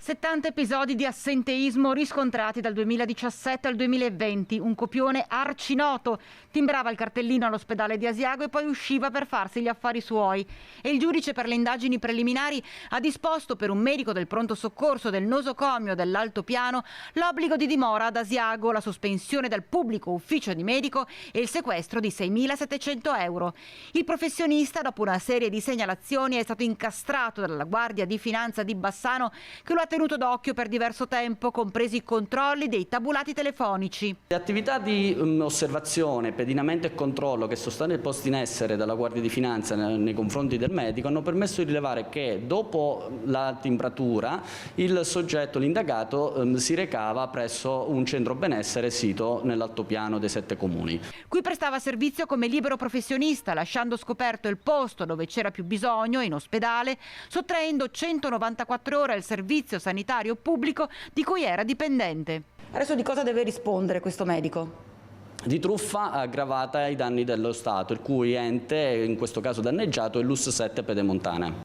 70 episodi di assenteismo riscontrati dal 2017 al 2020, un copione arcinoto. Timbrava il cartellino all'ospedale di Asiago e poi usciva per farsi gli affari suoi. E il giudice per le indagini preliminari ha disposto per un medico del pronto soccorso del nosocomio dell'Alto Piano l'obbligo di dimora ad Asiago, la sospensione dal pubblico ufficio di medico e il sequestro di 6.700 euro. Il professionista, dopo una serie di segnalazioni, è stato incastrato dalla Guardia di Finanza di Bassano, che lo ha tenuto d'occhio per diverso tempo, compresi i controlli dei tabulati telefonici. Le attività di osservazione, pedinamento e controllo che sono state poste in essere dalla Guardia di Finanza nei confronti del medico hanno permesso di rilevare che dopo la timbratura il soggetto, l'indagato, si recava presso un centro benessere sito nell'altopiano dei 7 comuni. Qui prestava servizio come libero professionista, lasciando scoperto il posto dove c'era più bisogno, in ospedale, sottraendo 194 ore al servizio sanitario pubblico di cui era dipendente. Adesso di cosa deve rispondere questo medico? Di truffa aggravata ai danni dello Stato, il cui ente, in questo caso danneggiato, è l'US 7 Pedemontana.